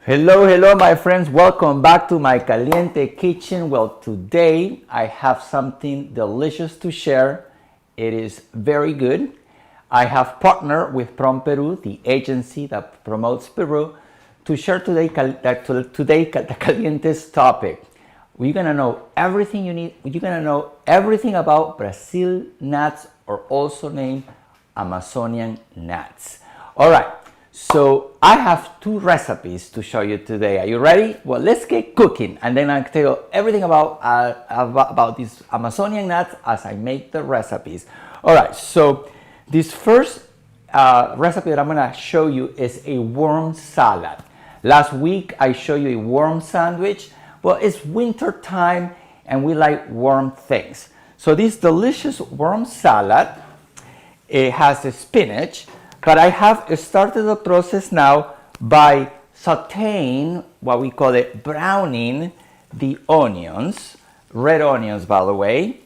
Hello, my friends. Welcome back to my caliente kitchen. Well, today I have something delicious to share. It is very good. I have partnered with Prom Peru, the agency that promotes Peru, to share today the caliente's topic. We're gonna know everything you need. You're gonna know everything about Brazil nuts, or also named Amazonian nuts. All right. So I have two recipes to show you today. Are you ready? Well, let's get cooking, and then I'll tell you everything about these Amazonian nuts as I make the recipes. All right. So this first recipe that I'm gonna show you is a worm salad. Last week I showed you a worm sandwich. Well, it's winter time and we like warm things. So this delicious worm salad, it has the spinach. But I have started the process now by sauteing, what we call it, browning the onions, red onions, by the way.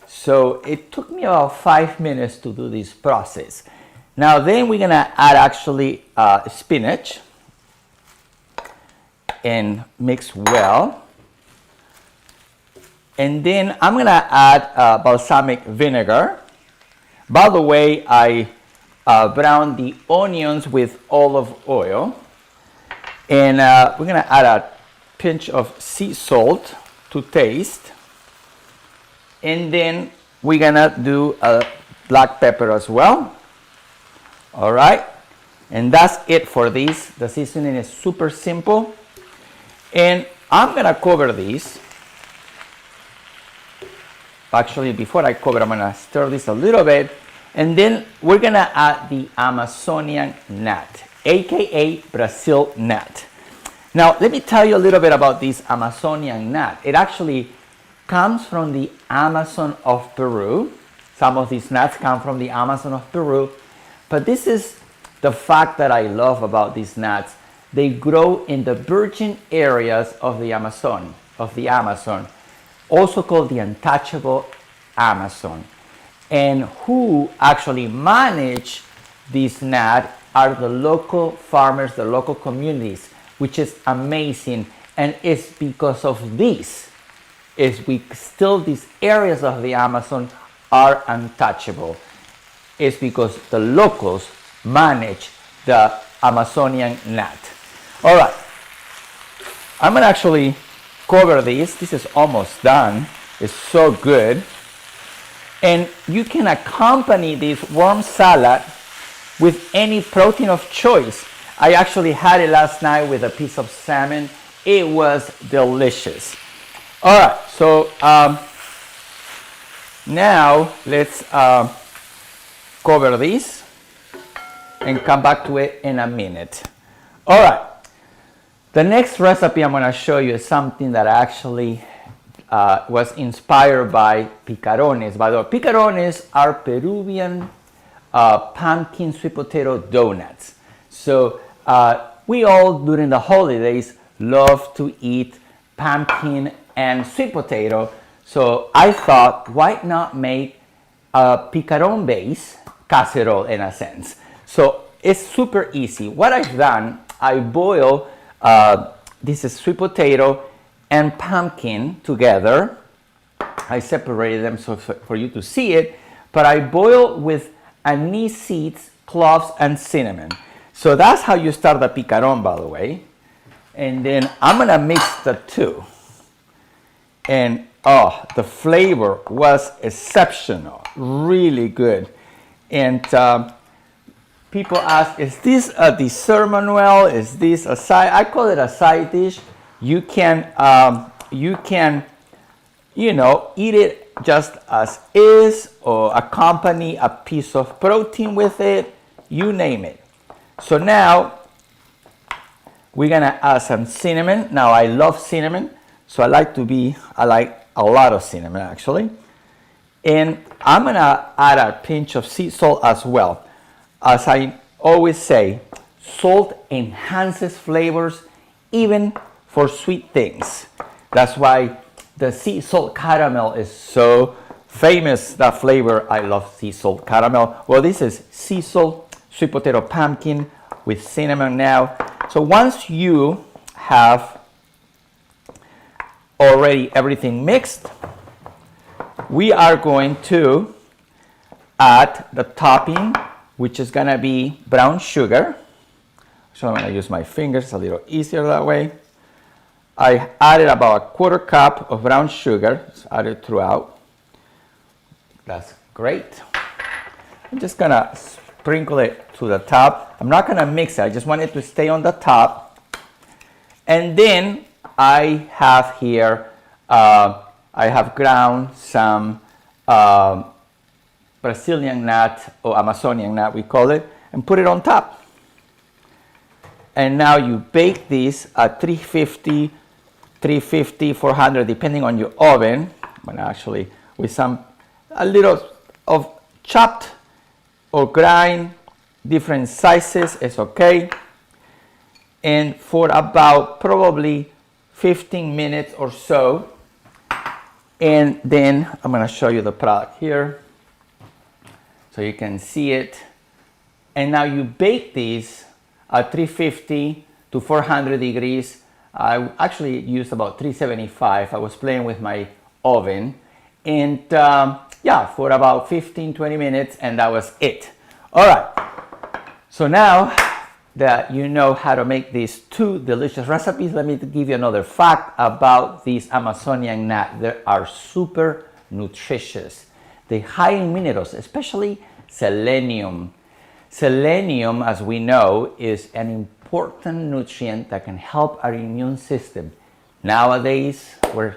So it took me about 5 minutes to do this process. Now then we're gonna add actually spinach and mix well. And then I'm gonna add balsamic vinegar. By the way, I brown the onions with olive oil, and we're gonna add a pinch of sea salt to taste, and then we're gonna do a black pepper as well. All right, and that's it for this. The seasoning is super simple, and I'm gonna cover these. Actually, before I cover, I'm gonna stir this a little bit. And then we're gonna add the Amazonian nut, aka Brazil nut. Now, let me tell you a little bit about this Amazonian nut. It actually comes from the Amazon of Peru. Some of these nuts come from the Amazon of Peru. But this is the fact that I love about these nuts. They grow in the virgin areas of the Amazon, also called the untouchable Amazon. And who actually manage this nut are the local farmers, the local communities, which is amazing. And it's because of this these areas of the Amazon are untouchable. It's because the locals manage the Amazonian nut. All right, I'm gonna actually cover this. This is almost done. It's so good. And you can accompany this worm salad with any protein of choice. I actually had it last night with a piece of salmon. It was delicious. All right, so now let's cover this and come back to it in a minute. All right, the next recipe I'm gonna show you is something that actually was inspired by picarones. By the way, picarones are Peruvian pumpkin sweet potato donuts. So we all during the holidays love to eat pumpkin and sweet potato. So I thought, why not make a picaron base casserole in a sense? So it's super easy. What I've done, I boil this is sweet potato and pumpkin together. I separated them so for you to see it, but I boil with anise seeds, cloves, and cinnamon. So that's how you start the picaron, by the way. And then I'm gonna mix the two. And oh, the flavor was exceptional, really good. And people ask, is this a dessert, Manuel? Is this a side? I call it a side dish. You can, eat it just as is, or accompany a piece of protein with it, you name it. So now we're gonna add some cinnamon. Now I love cinnamon, so I like a lot of cinnamon actually. And I'm gonna add a pinch of sea salt as well. As I always say, salt enhances flavors, even for sweet things. That's why the sea salt caramel is so famous, that flavor. I love sea salt caramel. Well, this is sea salt, sweet potato pumpkin with cinnamon now. So once you have already everything mixed, we are going to add the topping, which is going to be brown sugar. So I'm going to use my fingers, it's a little easier that way. I added about a 1/4 cup of brown sugar. It's added throughout. That's great. I'm just going to sprinkle it to the top. I'm not going to mix it. I just want it to stay on the top. And then I have here, I have ground some Brazilian nut, or Amazonian nut we call it, and put it on top. And now you bake this at 350, 400, depending on your oven. But actually, with a little of chopped or grind, different sizes is okay. And for about probably 15 minutes or so. And then I'm going to show you the product here so you can see it. And now you bake these at 350 to 400 degrees. I actually used about 375. I was playing with my oven. And yeah, for about 15-20 minutes, and that was it. All right. So now that you know how to make these two delicious recipes, let me give you another fact about these Amazonian nuts. They are super nutritious. They're high in minerals, especially selenium. Selenium, as we know, is an important nutrient that can help our immune system. Nowadays, we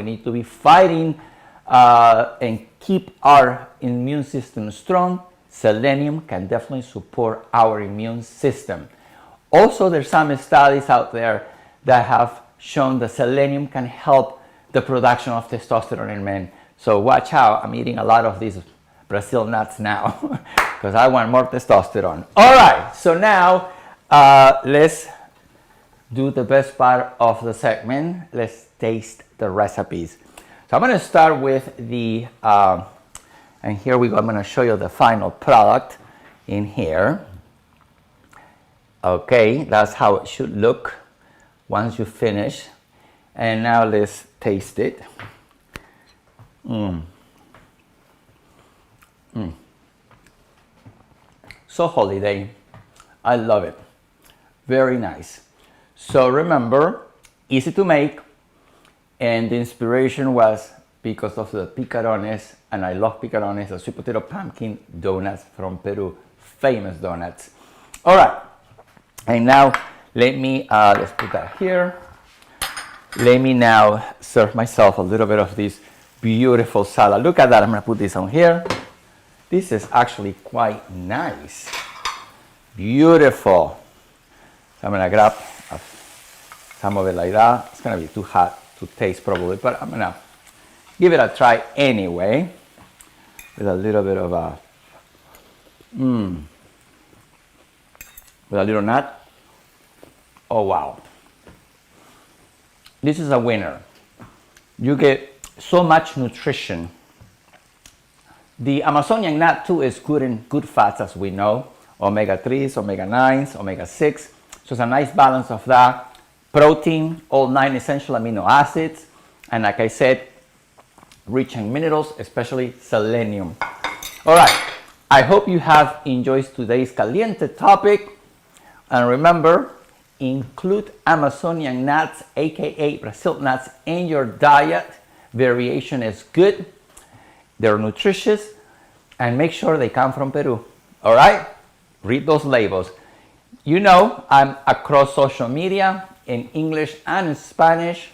need to be fighting and keep our immune system strong. Selenium can definitely support our immune system. Also, there's some studies out there that have shown that selenium can help the production of testosterone in men. So watch out, I'm eating a lot of these Brazil nuts now because I want more testosterone. All right, so now let's do the best part of the segment. Let's taste the recipes. So I'm going to start with the and here we go. I'm going to show you the final product in here. Okay, that's how it should look once you finish. And now let's taste it. So holiday. I love it. Very nice. So remember, easy to make. And the inspiration was because of the picarones, and I love picarones, the sweet potato pumpkin donuts from Peru, famous donuts. All right, and now let me, let's put that here. Let me now serve myself a little bit of this beautiful salad. Look at that, I'm gonna put this on here. This is actually quite nice. Beautiful. So I'm gonna grab some of it like that. It's gonna be too hot to taste probably, but I'm gonna give it a try anyway, with a little bit of a, with a little nut. Oh wow. This is a winner. You get so much nutrition. The Amazonian nut too is good in good fats, as we know. Omega-3s, omega-9s, omega-6. So it's a nice balance of that. Protein, all 9 essential amino acids. And like I said, rich in minerals, especially selenium. All right, I hope you have enjoyed today's caliente topic. And remember, include Amazonian nuts, aka Brazil nuts, in your diet. Variation is good. They're nutritious. And make sure they come from Peru. All right, read those labels. You know, I'm across social media in English and in Spanish.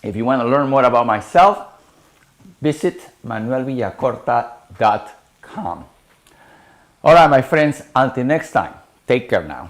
If you want to learn more about myself, visit manuelvillacorta.com. All right, my friends, until next time, take care now.